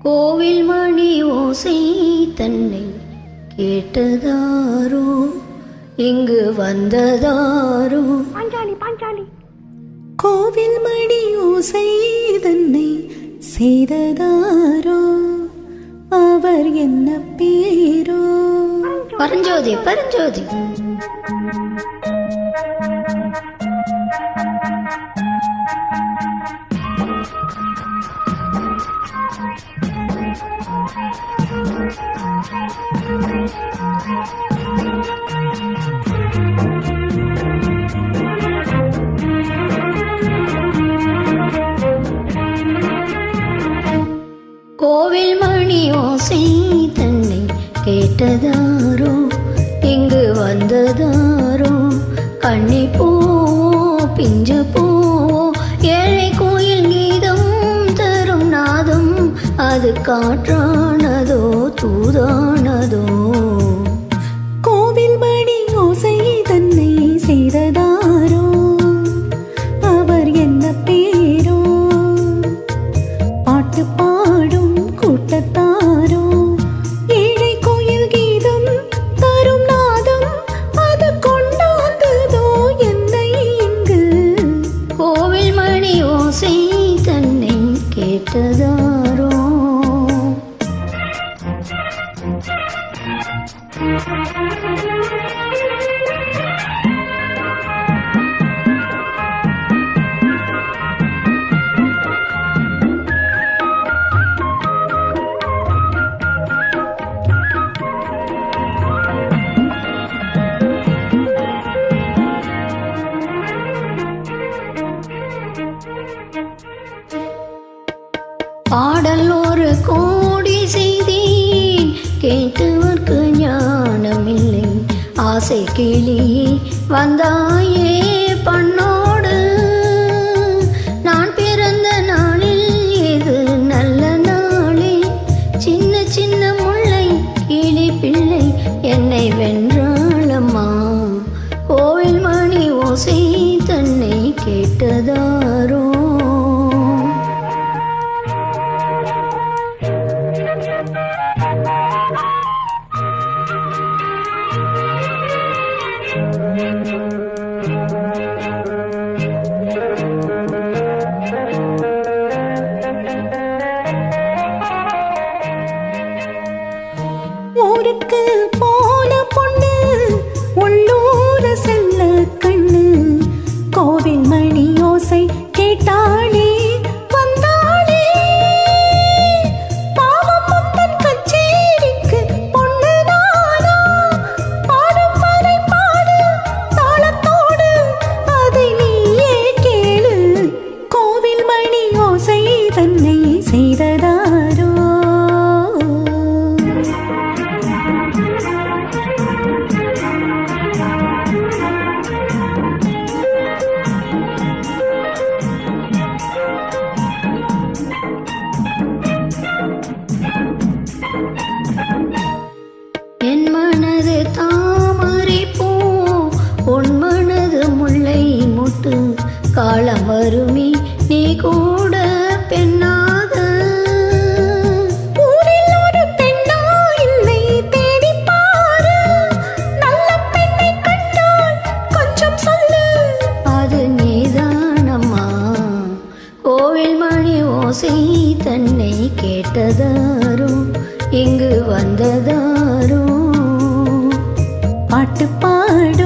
கோவில் மணி ஓசை தன்னை கேட்டதாரோ, இங்கு வந்ததாரோ. பாஞ்சாலி பாஞ்சாலி. கோவில் மணி ஓசை தன்னை செய்ததாரோ, அவர் என்ன பேரோ? பரஞ்சோதி பரஞ்சோதி. கோவில் மணி ஓசை தன்னை கேட்டதாரோ, இங்கு வந்ததாரோ. கண்ணி பூ பிஞ்சு பூ ஏழை கோயில் கீதம் தரும் நாதம், அது காற்றானதோ தூதானதோ. கோவில் மணி ஓசை தன்னை செய்ததாரோ, அவர் என்ன பேரோ? பாட்டு பாடும் கூட்டத்தாரோ, ஏழை கோயில் கீதம் தரும் நாதம், அது கொண்டாந்ததோ என்னை இங்கு. கோவில் மணி ஓசை தன்னை கேட்டதாரோ. பாடல் ஒரு கோடி செய்தேன், கேட்டவர்க்கு ஞானமில்லை. ஆசை கிளி வந்தாயே பண்ணோடு, நான் பிறந்த நாளில் இது நல்ல நாளே. சின்ன சின்ன முல்லை கிளி பிள்ளை என்னை வென்றாளம்மா. கோவில் மணி ஓசை தன்னை கேட்டதாரோ. ஊருக்கு போன பொண்ணு உள்ளூர செல்ல கண்ணு, கோவில் மணி ஓசை கேட்டாளே வந்தாளே. பாவம் முத்தன் கச்சேரிக்கு பொண்ணுதானா, பாடும் வரை பாடு தாளத்தோடு, அதை நீயே கேளு. கோவில் மணி ஓசை தன்னை செய்ததாரோ. என் மனது தாமரை பூ, உன் மனது முல்லை முட்டு. காலம் வருமே நீ கூட பெண்ணாக. ஊரில் ஒரு பெண்ணா இல்லை தேடிப் பாரு, நல்ல பெண்ணை கண்டால் கொஞ்சம் சொல்லு. அது நீதானம்மா. கோவில் மணி ஓசை தன்னை கேட்டதாரோ, இங்கு வந்ததாரோ. பாட்டு பாடும்